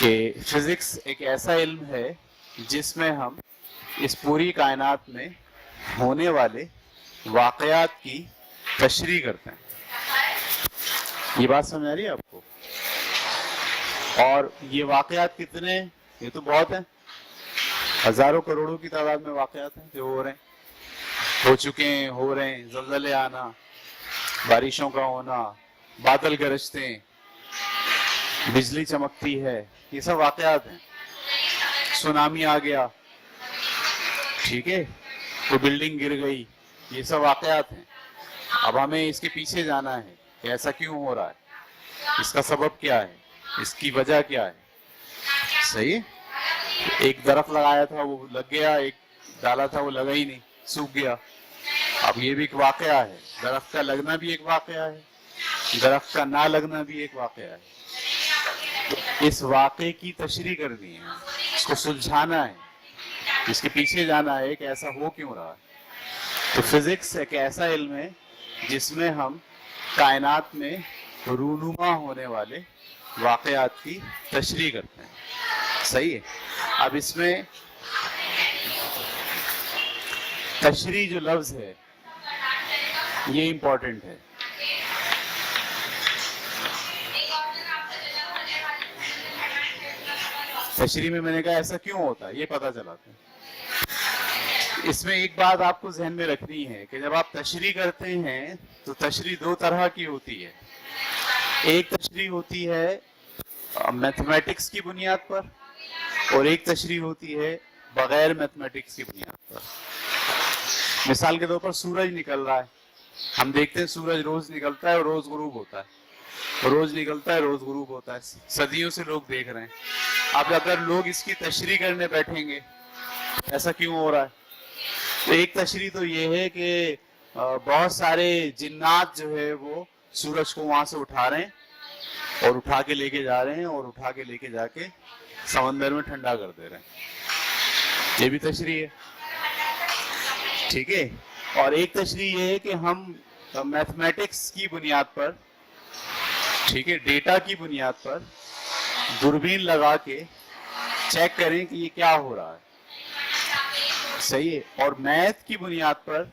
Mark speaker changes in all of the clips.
Speaker 1: کہ فزکس ایک ایسا علم ہے جس میں ہم اس پوری کائنات میں ہونے والے واقعات کی تشریح کرتے ہیں. یہ بات سمجھ آ رہی ہے آپ کو؟ اور یہ واقعات کتنے ہیں؟ یہ تو بہت ہیں، ہزاروں کروڑوں کی تعداد میں واقعات ہیں جو ہو رہے ہیں، ہو چکے ہیں، ہو رہے ہیں. زلزلے آنا، بارشوں کا ہونا، بادل گرجتے ہیں، بجلی چمکتی ہے، یہ سب واقعات ہیں. سونامی آ گیا، ٹھیک ہے، کوئی بلڈنگ گر گئی، یہ سب واقعات ہیں. اب ہمیں اس کے پیچھے جانا ہے کہ ایسا کیوں ہو رہا ہے، اس کا سبب کیا ہے، اس کی وجہ کیا ہے. صحیح ہے؟ ایک درخت لگایا تھا وہ لگ گیا، ایک ڈالا تھا وہ لگا ہی نہیں، سوکھ گیا. اب یہ بھی ایک واقعہ ہے. درخت کا لگنا بھی ایک واقعہ ہے، درخت کا نہ لگنا بھی ایک واقعہ ہے. اس واقعے کی تشریح کرنی ہے، اس کو سلجھانا ہے، اس کے پیچھے جانا ہے کہ ایسا ہو کیوں رہا ہے. تو فزکس ایک ایسا علم ہے جس میں ہم کائنات میں رونما ہونے والے واقعات کی تشریح کرتے ہیں. صحیح ہے؟ اب اس میں تشریح جو لفظ ہے یہ امپورٹنٹ ہے. تشریح میں نے کہا ایسا کیوں ہوتا ہے، یہ پتہ چلا تھا. اس میں ایک بات آپ کو ذہن میں رکھنی ہے کہ جب آپ تشریح کرتے ہیں تو تشریح دو طرح کی ہوتی ہے. ایک تشریح ہوتی ہے میتھمیٹکس کی بنیاد پر، اور ایک تشریح ہوتی ہے بغیر میتھمیٹکس کی بنیاد پر. مثال کے طور پر سورج نکل رہا ہے، ہم دیکھتے ہیں سورج روز نکلتا ہے اور روز غروب ہوتا ہے، روز نکلتا ہے روز غروب ہوتا ہے، صدیوں سے لوگ دیکھ رہے ہیں. اب اگر لوگ اس کی تشریح کرنے بیٹھیں گے ایسا کیوں ہو رہا ہے، تو ایک تشریح تو یہ ہے کہ بہت سارے جنات جو ہے وہ سورج کو وہاں سے اٹھا رہے ہیں اور اٹھا کے لے کے جا رہے ہیں اور اٹھا کے لے کے جا کے سمندر میں ٹھنڈا کر دے رہے ہیں. یہ بھی تشریح ہے، ٹھیک ہے. اور ایک تشریح یہ ہے کہ ہم میتھمیٹکس کی بنیاد پر، ٹھیک ہے، ڈیٹا کی بنیاد پر دوربین لگا کے چیک کریں کہ یہ کیا ہو رہا ہے. صحیح ہے. اور میتھ کی بنیاد پر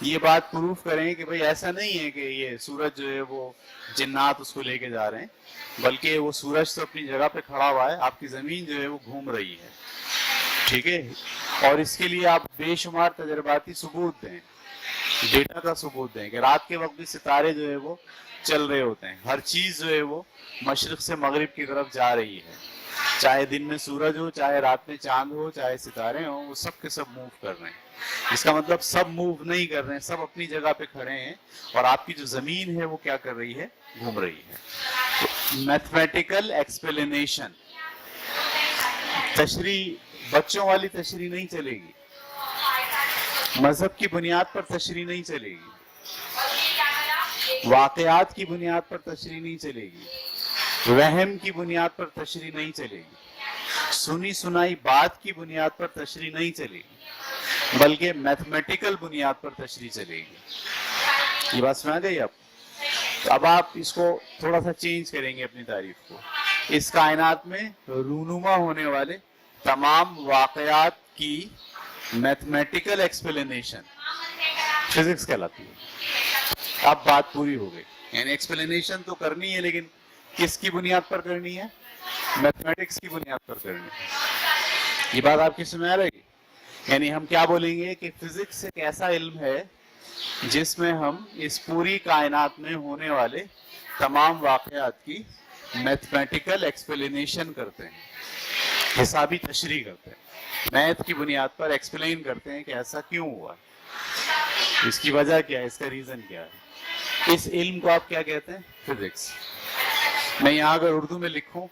Speaker 1: یہ بات پروف کریں کہ بھئی ایسا نہیں ہے کہ یہ سورج جو ہے وہ جنات اس کو لے کے جا رہے ہیں، بلکہ وہ سورج تو اپنی جگہ پہ کھڑا ہوا ہے، آپ کی زمین جو ہے وہ گھوم رہی ہے. ٹھیک ہے. اور اس کے لیے آپ بے شمار تجرباتی ثبوت دیں، ڈیٹا کا ثبوت دیں کہ رات کے وقت بھی ستارے جو ہے وہ چل رہے ہوتے ہیں، ہر چیز جو ہے وہ مشرق سے مغرب کی طرف جا رہی ہے. چاہے دن میں سورج ہو، چاہے رات میں چاند ہو، چاہے ستارے ہوں، وہ سب کے سب موو کر رہے ہیں. اس کا مطلب سب موو نہیں کر رہے ہیں، سب اپنی جگہ پہ کھڑے ہیں، اور آپ کی جو زمین ہے وہ کیا کر رہی ہے، گھوم رہی ہے. میتھمیٹیکل ایکسپلینیشن، تشریح بچوں والی تشریح نہیں چلے گی، مذہب کی بنیاد پر تشریح نہیں چلے گی، واقعات کی بنیاد پر تشریح نہیں چلے گی، وہم کی بنیاد پر تشریح نہیں چلے گی، سنی سنائی بات کی بنیاد پر تشریح نہیں چلے گی، بلکہ میتھمیٹیکل بنیاد پر تشریح چلے گی. یہ بات سنا گئی آپ؟ اب آپ اس کو تھوڑا سا چینج کریں گے اپنی تعریف کو. اس کائنات میں رونما ہونے والے تمام واقعات کی میتھمیٹیکل ایکسپلینیشن فزکس کہلاتی ہے. اب بات پوری ہو گئی. یعنی ایکسپلینیشن تو کرنی ہے، لیکن کس کی بنیاد پر کرنی ہے؟ میتھمیٹکس کی بنیاد پر کرنی ہے. یہ بات آپ کی سمجھ آ رہی ہے؟ یعنی ہم کیا بولیں گے کہ فزکس ایک ایسا علم ہے جس میں ہم اس پوری کائنات میں ہونے والے تمام واقعات کی میتھمیٹیکل ایکسپلینیشن کرتے ہیں، حسابی تشریح کرتے ہیں، میتھ کی بنیاد پر ایکسپلین کرتے ہیں کہ ایسا کیوں ہوا، اس کی وجہ کیا ہے، اس کا ریزن کیا ہے. اس علم کو آپ کیا کہتے ہیں؟ فزکس. میں یہاں اگر اردو میں لکھوں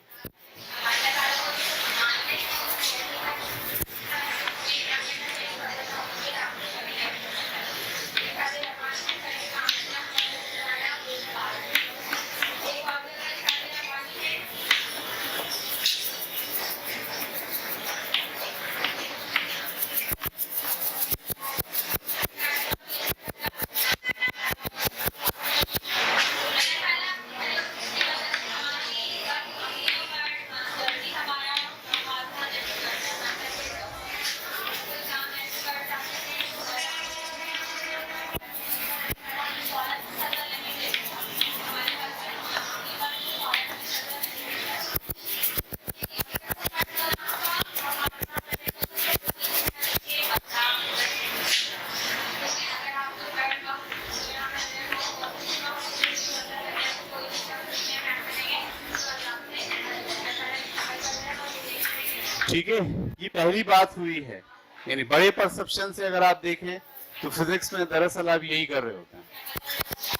Speaker 1: ٹھیک ہے, یہ پہلی بات ہوئی ہے. یعنی بڑے پرسپشن سے اگر آپ دیکھیں تو فزکس میں دراصل آپ یہی کر رہے ہوتے ہیں.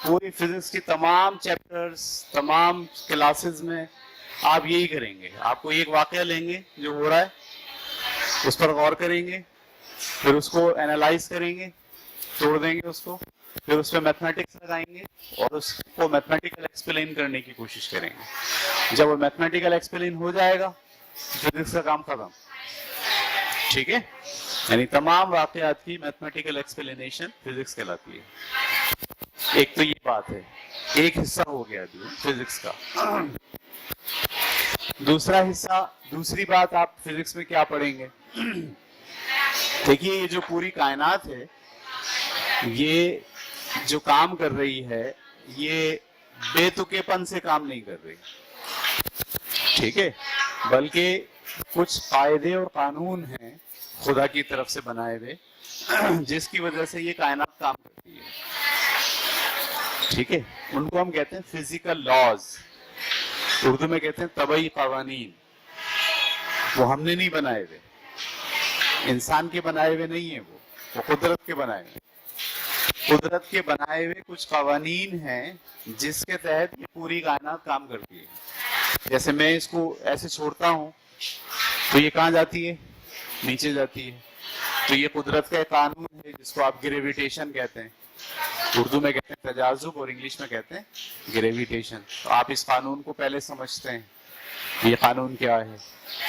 Speaker 1: پوری فزکس کی تمام چیپٹرز, تمام کلاسز میں آپ یہی کریں گے. آپ کو ایک واقعہ لیں گے جو ہو رہا ہے, اس پر غور کریں گے, پھر اس کو اینالائز کریں گے, توڑ دیں گے اس کو, پھر اس پہ میتھمیٹکس لگائیں گے اور اس کو میتھمیٹیکل ایکسپلین کرنے کی کوشش کریں گے. جب وہ میتھمیٹیکل ایکسپلین ہو جائے گا فزکس کا کام ختم. ٹھیک ہے, یعنی تمام واقعات کی میتھمیٹیکل ایکسپلینیشن فزکس کہلاتی ہے. ایک تو یہ بات ہے, ایک حصہ ہو گیا فزکس کا. دوسرا حصہ, دوسری بات آپ فزکس میں کیا پڑھیں گے. دیکھیے یہ جو پوری کائنات ہے, یہ جو کام کر رہی ہے یہ بے تکے پن سے کام نہیں کر رہی. ٹھیک ہے, بلکہ کچھ قاعدے اور قانون ہیں خدا کی طرف سے بنائے ہوئے جس کی وجہ سے یہ کائنات کام کرتی ہے. ٹھیک ہے, ان کو ہم کہتے ہیں فزیکل لاز, اردو میں کہتے ہیں طبعی قوانین. وہ ہم نے نہیں بنائے ہوئے, انسان کے بنائے ہوئے نہیں ہیں, وہ قدرت کے بنائے ہوئے. قدرت کے بنائے ہوئے کچھ قوانین ہیں جس کے تحت یہ پوری کائنات کام کرتی ہے. جیسے میں اس کو ایسے چھوڑتا ہوں تو یہ کہاں جاتی ہے, نیچے جاتی ہے. تو یہ قدرت کا ایک قانون ہے جس کو آپ گریویٹیشن کہتے ہیں. اردو میں کہتے ہیں تجاذب اور انگلش میں کہتے ہیں گریویٹیشن. تو آپ اس قانون کو پہلے سمجھتے ہیں یہ قانون کیا ہے.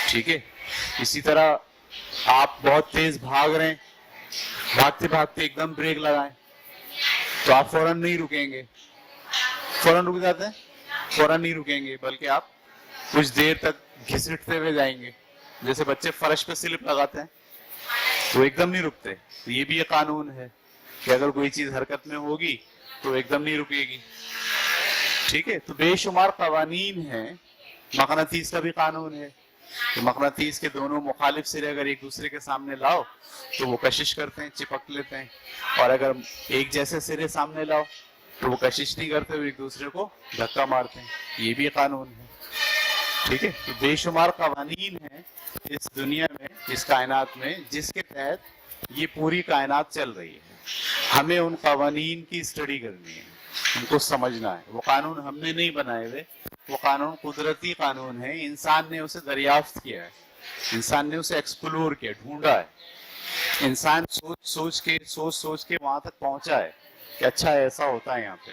Speaker 1: ٹھیک ہے, اسی طرح آپ بہت تیز بھاگ رہے ہیں, بھاگتے بھاگتے ایک دم بریک لگائیں تو آپ فوراً نہیں رکیں گے. فوراً رک جاتے ہیں, فوراً نہیں رکیں گے بلکہ آپ کچھ دیر تک گھسٹتے ہوئے جائیں گے. جیسے بچے فرش پہ سلپ لگاتے ہیں تو ایک دم نہیں رکتے. تو یہ بھی ایک قانون ہے کہ اگر کوئی چیز حرکت میں ہوگی تو ایک دم نہیں رکے گی. ٹھیک ہے, تو بے شمار قوانین ہیں. مقناطیس کا بھی قانون ہے کہ مقناطیس کے دونوں مخالف سرے اگر ایک دوسرے کے سامنے لاؤ تو وہ کشش کرتے ہیں, چپک لیتے ہیں, اور اگر ایک جیسے سرے سامنے لاؤ تو وہ کشش نہیں کرتے, وہ ایک دوسرے کو دھکا مارتے ہیں. یہ بھی قانون ہے. ٹھیک ہے, تو بے شمار قوانین ہیں اس دنیا میں, اس کائنات میں, جس کے تحت یہ پوری کائنات چل رہی ہے. ہمیں ان قوانین کی اسٹڈی کرنی ہے, ان کو سمجھنا ہے. وہ قانون ہم نے نہیں بنائے ہوئے, وہ قانون قدرتی قانون ہے. انسان نے اسے دریافت کیا ہے, انسان نے اسے ایکسپلور کیا, ڈھونڈا ہے. انسان سوچ سوچ کے وہاں تک پہنچا ہے کہ اچھا ایسا ہوتا ہے یہاں پہ.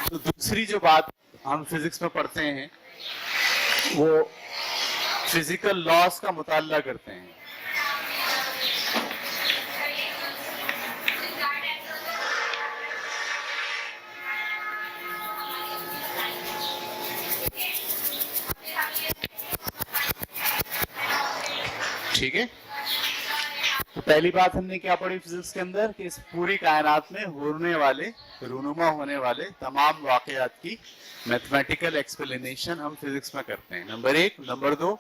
Speaker 1: تو دوسری جو بات ہم فزکس میں پڑھتے ہیں وہ فزیکل لاز کا مطالعہ کرتے ہیں. ٹھیک ہے, تو پہلی بات ہم نے کیا پڑھی فزکس کے اندر کہ اس پوری کائنات میں ہونے والے, رونما ہونے والے تمام واقعات کی میتھمیٹیکل ایکسپلینیشن ہم فزکس میں کرتے ہیں. نمبر ایک. نمبر دو,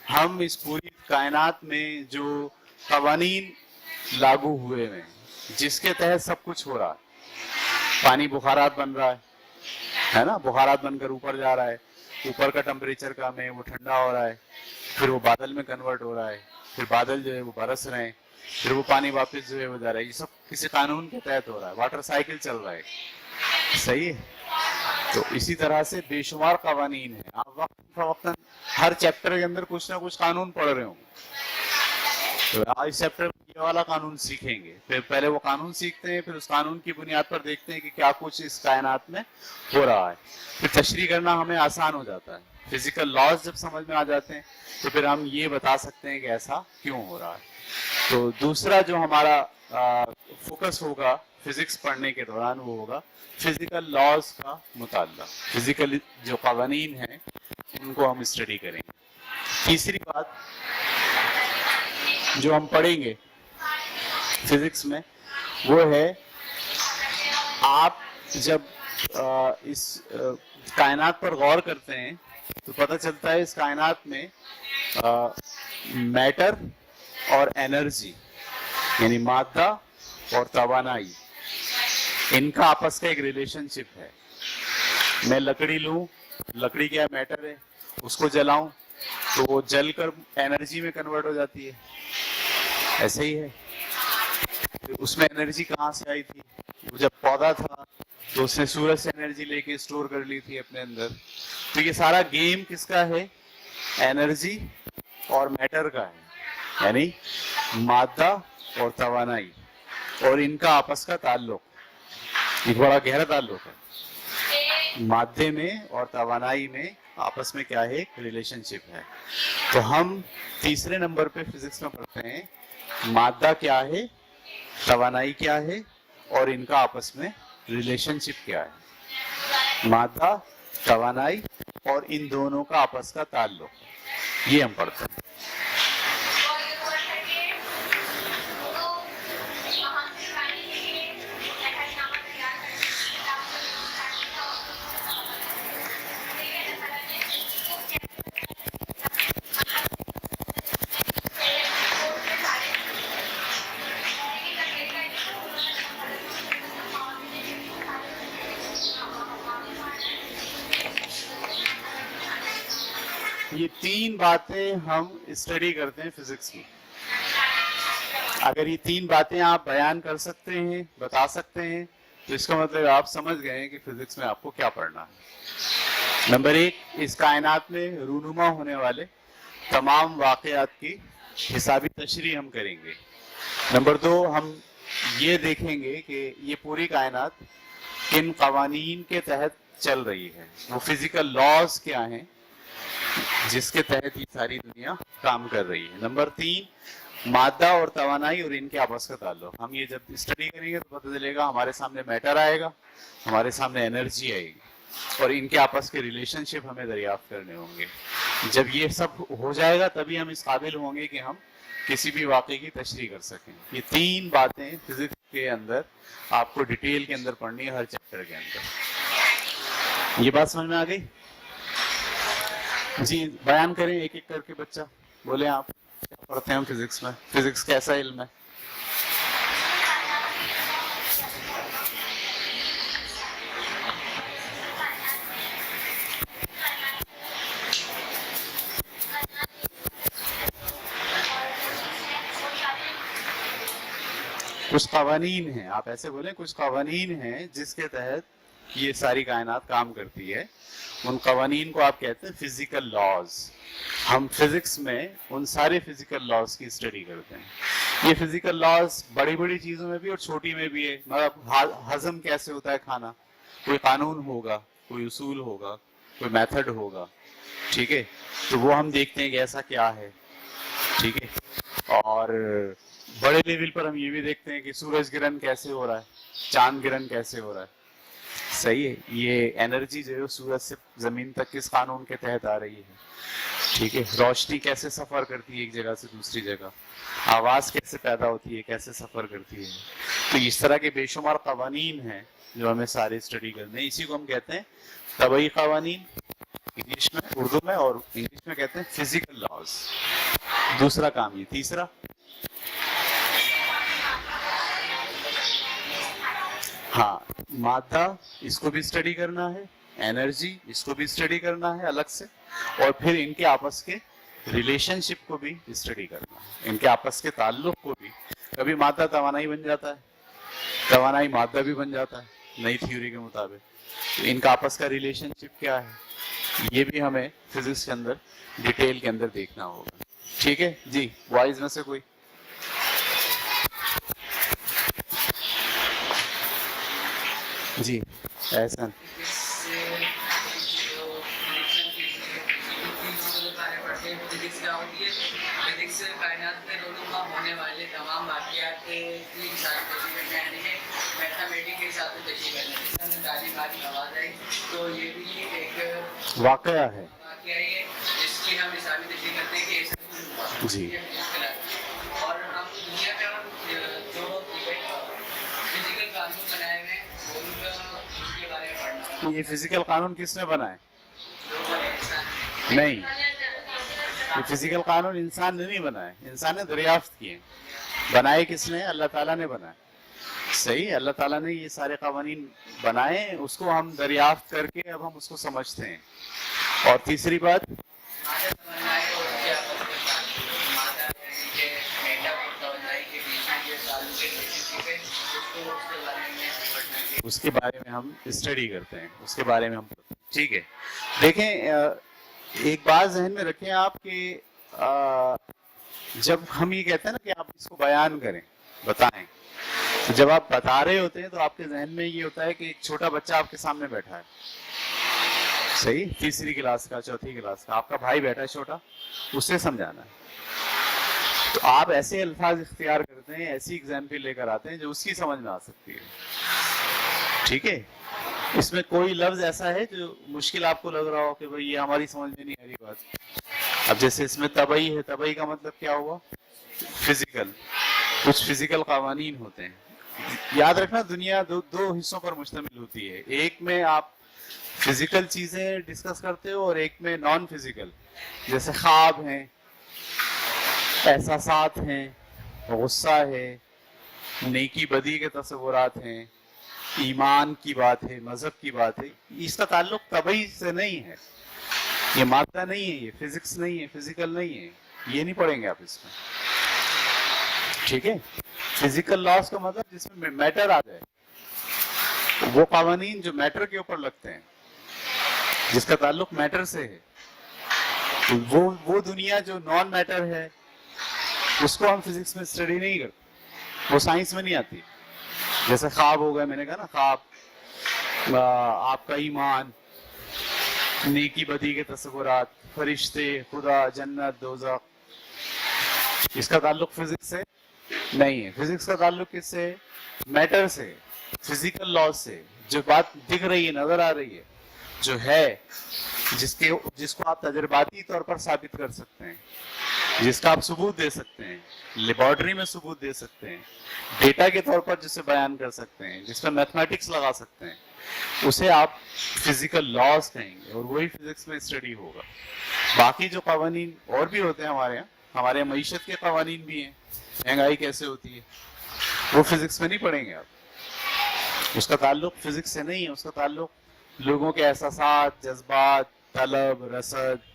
Speaker 1: ہم اس پوری کائنات میں جو قوانین لاگو ہوئے ہیں جس کے تحت سب کچھ ہو رہا ہے, پانی بخارات بن رہا ہے نا, بخارات بن کر اوپر جا رہا ہے, اوپر کا ٹمپریچر کم ہے, وہ ٹھنڈا ہو رہا ہے, پھر وہ بادل میں کنورٹ ہو رہا ہے, پھر بادل جو ہے وہ برس رہے ہیں, پھر وہ پانی واپس جو ہے وہ جا رہا ہے. یہ سب کسی قانون کے تحت ہو رہا ہے. واٹر سائیکل چل رہا ہے. صحیح ہے. تو اسی طرح سے بے شمار قوانین ہیں. آپ وقتاً ہر چیپٹر کے اندر کچھ نہ کچھ قانون پڑھ رہے ہوں. تو اس چیپٹر میں یہ والا قانون سیکھیں گے, پھر پہلے وہ قانون سیکھتے ہیں, پھر اس قانون کی بنیاد پر دیکھتے ہیں کہ کیا کچھ اس کائنات میں ہو رہا ہے. پھر تشریح کرنا ہمیں آسان ہو جاتا ہے. فزیکل لاز جب سمجھ میں آ جاتے ہیں تو پھر ہم یہ بتا سکتے ہیں کہ ایسا کیوں ہو رہا ہے. تو دوسرا جو ہمارا فوکس ہوگا فزکس پڑھنے کے دوران وہ ہوگا فزیکل لاز کا مطالعہ. فزیکل جو قوانین ہیں ان کو ہم اسٹڈی کریں گے. تیسری بات جو ہم پڑھیں گے فزکس میں وہ ہے, آپ جب اس کائنات پر غور کرتے ہیں تو پتہ چلتا ہے اس کائنات میں میٹر اور انرجی یعنی مادہ اور توانائی, ان کا آپس کا ایک ریلیشن شپ ہے. میں لکڑی لوں, لکڑی کیا میٹر ہے, اس کو جلاؤں تو وہ جل کر انرجی میں کنورٹ ہو جاتی ہے. ایسے ہی ہے. اس میں انرجی کہاں سے آئی تھی؟ وہ جب پودا تھا تو اس نے سورج سے انرجی لے کے اسٹور کر لی تھی اپنے اندر. تو یہ سارا گیم کس کا ہے؟ انرجی اور میٹر کا ہے، یعنی مادہ اور توانائی اور ان کا آپس کا تعلق. ایک بڑا گہرا تعلق ہے. مادے میں اور توانائی میں آپس میں کیا ہے؟ ایک ریلیشن شپ ہے. تو ہم تیسرے نمبر پہ فزکس میں پڑھتے ہیں مادہ کیا ہے، توانائی کیا ہے اور ان کا آپس میں ریلیشن شپ کیا ہے. مادہ، توانائی اور ان دونوں کا آپس کا تعلق، یہ ہم پڑھتے ہیں. یہ تین باتیں ہم اسٹڈی کرتے ہیں فزکس میں. اگر یہ تین باتیں آپ بیان کر سکتے ہیں، بتا سکتے ہیں، تو اس کا مطلب آپ سمجھ گئے ہیں کہ فزکس میں آپ کو کیا پڑھنا ہے. نمبر ایک، اس کائنات میں رونما ہونے والے تمام واقعات کی حسابی تشریح ہم کریں گے. نمبر دو، ہم یہ دیکھیں گے کہ یہ پوری کائنات کن قوانین کے تحت چل رہی ہے، وہ فزیکل لاز کیا ہیں جس کے تحت یہ ساری دنیا کام کر رہی ہے. نمبر تین، مادہ اور توانائی اور ان کے آپس کا تعلق. ہم یہ جب اسٹڈی کریں گے تو پتہ چلے گا ہمارے سامنے میٹر آئے گا، ہمارے سامنے انرجی آئے گی اور ان کے آپس کے ریلیشن شپ ہمیں دریافت کرنے ہوں گے. جب یہ سب ہو جائے گا تبھی ہم اس قابل ہوں گے کہ ہم کسی بھی واقعے کی تشریح کر سکیں. یہ تین باتیں فزکس کے اندر آپ کو ڈیٹیل کے اندر پڑھنی ہے، ہر چیپٹر کے اندر. یہ بات سمجھ میں آ گئی؟ جی بیان کریں ایک ایک کر کے. بچہ بولیں آپ کیا پڑھتے ہیں ہم فزکس میں؟ فزکس کیسا علم ہے؟ کچھ قوانین ہیں، آپ ایسے بولیں کچھ قوانین ہیں جس کے تحت یہ ساری کائنات کام کرتی ہے. ان قوانین کو آپ کہتے ہیں فزیکل لاز. ہم فزکس میں ان سارے فزیکل لاز کی اسٹڈی کرتے ہیں. یہ فزیکل لاز بڑی بڑی چیزوں میں بھی اور چھوٹی میں بھی ہے. مطلب ہضم کیسے ہوتا ہے کھانا، کوئی قانون ہوگا، کوئی اصول ہوگا، کوئی میتھڈ ہوگا. ٹھیک ہے، تو وہ ہم دیکھتے ہیں کہ ایسا کیا ہے. ٹھیک ہے، اور بڑے لیول پر ہم یہ بھی دیکھتے ہیں کہ سورج گرہن کیسے ہو رہا ہے، چاند گرہن کیسے ہو رہا ہے. صحیح ہے، یہ انرجی جو ہے سورج سے زمین تک کس قانون کے تحت آ رہی ہے. ٹھیک ہے، روشنی کیسے سفر کرتی ہے ایک جگہ سے دوسری جگہ، آواز کیسے پیدا ہوتی ہے، کیسے سفر کرتی ہے. تو اس طرح کے بے شمار قوانین ہیں جو ہمیں سارے اسٹڈی کرنے ہیں. اسی کو ہم کہتے ہیں طبعی قوانین انگلش میں، اردو میں، اور انگلش میں کہتے ہیں فزیکل لاز. دوسرا کام یہ. تیسرا، ہاں مادہ، اس کو بھی اسٹڈی کرنا ہے. انرجی، اس کو بھی اسٹڈی کرنا ہے الگ سے. اور پھر ان کے آپس کے ریلیشن شپ کو بھی اسٹڈی کرنا ہے، ان کے آپس کے تعلق کو بھی. کبھی مادہ توانائی بن جاتا ہے، توانائی مادہ بھی بن جاتا ہے نئی تھیوری کے مطابق. تو ان کا آپس کا ریلیشن شپ کیا ہے، یہ بھی ہمیں فزکس کے اندر ڈیٹیل کے اندر دیکھنا ہوگا. ٹھیک ہے جی. وائز میں سے کوئی؟ جی احسن.
Speaker 2: کائنات میں رونما ہونے والے تمام واقعات کی میتھمیٹک کے ساتھ تشریح کرنے کی تعلیمات آواز آئی. تو یہ بھی ایک
Speaker 1: واقعہ ہے
Speaker 2: جس کی ہم مثالی تشریح کرتے ہیں کہ
Speaker 1: جی.
Speaker 2: اور ہم دنیا کا جو فزیکل قانون بنائے ہوئے ان کے بارے میں پڑھنا.
Speaker 1: یہ فزیکل قانون کس نے بنائے؟ نہیں، یہ فزیکل قانون انسان نے نہیں بنائے، انسان نے دریافت کیے. بنائے کس نے؟ اللہ تعالیٰ نے بنائے. صحیح ہے، اللہ تعالیٰ نے یہ سارے قوانین بنائے، اس کو ہم دریافت کر کے اب ہم اس کو سمجھتے ہیں. اور تیسری بات، اس کے بارے میں ہم اسٹڈی کرتے ہیں, اس کے بارے میں ہم, ٹھیک ہے. دیکھیں ایک بات ذہن میں رکھیں آپ کہ جب ہم یہ کہتے ہیں نا کہ آپ اس کو بیان کریں, بتائیں, تو جب آپ بتا رہے ہوتے ہیں تو آپ کے ذہن میں یہ ہوتا ہے کہ ایک چھوٹا بچہ آپ کے سامنے بیٹھا ہے, صحیح, تیسری کلاس کا, چوتھی کلاس کا, آپ کا بھائی بیٹھا ہے چھوٹا, اسے سمجھانا ہے. تو آپ ایسے الفاظ اختیار کرتے ہیں, ایسی ایگزامپل لے کر آتے ہیں جو اس کی سمجھ میں آ سکتی ہے, ٹھیک ہے. اس میں کوئی لفظ ایسا ہے جو مشکل آپ کو لگ رہا ہو کہ بھئی یہ ہماری سمجھ میں نہیں آ رہی بات. اب جیسے اس میں طبعی ہے, طبعی کا مطلب کیا ہوا, فزیکل, کچھ فزیکل قوانین ہوتے ہیں. یاد رکھنا دنیا دو حصوں پر مشتمل ہوتی ہے, ایک میں آپ فزیکل چیزیں ڈسکس کرتے ہو اور ایک میں نان فزیکل, جیسے خواب ہیں, احساسات ہیں, غصہ ہے, نیکی بدی کے تصورات ہیں, ایمان کی بات ہے, مذہب کی بات ہے. اس کا تعلق طبعی سے نہیں ہے, یہ مادہ نہیں ہے, یہ فزکس نہیں ہے, فزیکل نہیں ہے, یہ نہیں پڑھیں گے آپ اس میں, ٹھیک ہے. فزیکل لاز کا مطلب جس میں میٹر آ جائے, وہ قوانین جو میٹر کے اوپر لگتے ہیں, جس کا تعلق میٹر سے ہے. وہ دنیا جو نان میٹر ہے اس کو ہم فزکس میں اسٹڈی نہیں کرتے, وہ سائنس میں نہیں آتی. جیسے خواب ہو گیا, میں نے کہا نا خواب, آپ کا ایمان, نیکی بدی کے تصورات, فرشتے, خدا, جنت, دوزخ, اس کا تعلق فزکس سے نہیں ہے. فزکس کا تعلق کس سے, میٹر سے, فزیکل لاز سے. جو بات دکھ رہی ہے, نظر آ رہی ہے, جو ہے, جس کو آپ تجرباتی طور پر ثابت کر سکتے ہیں, جس کا آپ ثبوت دے سکتے ہیں, لیبارٹری میں ثبوت دے سکتے ہیں, ڈیٹا کے طور پر جسے بیان کر سکتے ہیں, جس میں میتھمیٹکس لگا سکتے ہیں, اسے آپ فزیکل لاز کہیں گے, اور وہی فزکس میں اسٹڈی ہوگا. باقی جو قوانین اور بھی ہوتے ہیں ہمارے یہاں معیشت کے قوانین بھی ہیں, مہنگائی کیسے ہوتی ہے, وہ فزکس میں نہیں پڑھیں گے آپ. اس کا تعلق فزکس سے نہیں ہے, اس کا تعلق لوگوں کے احساسات, جذبات, طلب, رسد,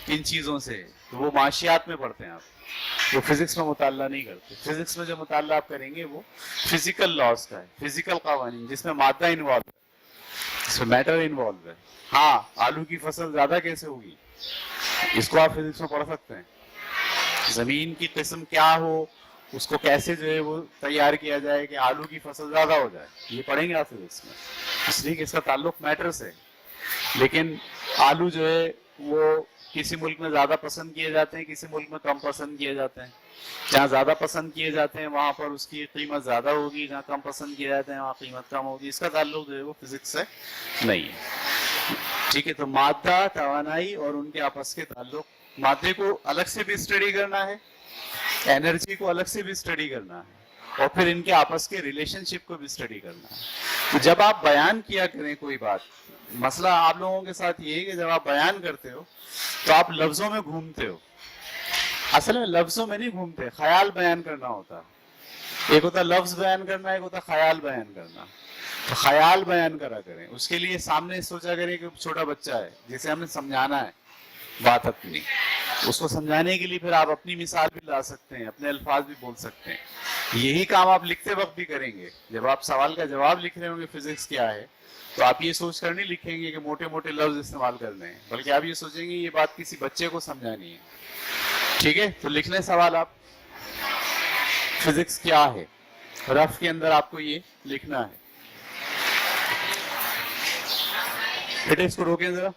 Speaker 1: ان چیزوں سے. تو وہ معاشیات میں پڑھتے ہیں آپ, وہ فزکس میں مطالعہ نہیں کرتے. فزکس میں جو مطالعہ آپ کریں گے وہ فزیکل لاز کا ہے, فزیکل قوانین جس میں مادہ انوالو ہے, جس میں میٹر انوالو ہے. ہاں, آلو کی فصل زیادہ کیسے ہوگی, اس کو آپ فزکس میں پڑھ سکتے ہیں. زمین کی قسم کیا ہو, اس کو کیسے جو ہے وہ تیار کیا جائے کہ آلو کی فصل زیادہ ہو جائے, یہ پڑھیں گے آپ فزکس میں, اس لیے کہ اس کا تعلق میٹر سے. لیکن آلو جو ہے وہ کسی ملک میں زیادہ پسند کیے جاتے ہیں, کسی ملک میں کم پسند کیے جاتے ہیں. جہاں زیادہ پسند کیے جاتے ہیں وہاں پر اس کی قیمت زیادہ ہوگی, جہاں کم پسند کیے جاتے ہیں وہاں قیمت کم ہوگی. اس کا تعلق جو ہے وہ فزکس سے نہیں ہے, ٹھیک ہے. تو مادہ, توانائی اور ان کے آپس کے تعلق, مادے کو الگ سے بھی اسٹڈی کرنا ہے, انرجی کو الگ سے بھی اسٹڈی کرنا ہے, اور پھر ان کے آپس کے ریلیشن شپ کو بھی اسٹڈی کرنا ہے. تو جب آپ بیان کیا کریں کوئی بات, مسئلہ آپ لوگوں کے ساتھ یہ ہے کہ جب آپ بیان کرتے ہو تو آپ لفظوں میں گھومتے ہو. اصل میں لفظوں میں نہیں گھومتے, خیال بیان کرنا ہوتا. ایک ہوتا لفظ بیان کرنا, ایک ہوتا خیال بیان کرنا. تو خیال بیان کرا کریں, اس کے لیے سامنے سوچا کریں کہ چھوٹا بچہ ہے جسے ہم نے سمجھانا ہے بات اپنی, اس کو سمجھانے کے لیے پھر آپ اپنی مثال بھی لا سکتے ہیں, اپنے الفاظ بھی بول سکتے ہیں. یہی کام آپ لکھتے وقت بھی کریں گے. جب آپ سوال کا جواب لکھ رہے ہوں گے فزکس کیا ہے, تو آپ یہ سوچ کر نہیں لکھیں گے کہ موٹے موٹے لفظ استعمال کرنے ہیں, بلکہ آپ یہ سوچیں گے یہ بات کسی بچے کو سمجھانی ہے, ٹھیک ہے. تو لکھ لیں سوال آپ, فزکس کیا ہے, رف کے اندر آپ کو یہ لکھنا ہے. بیٹے اس کو روکیں ذرا.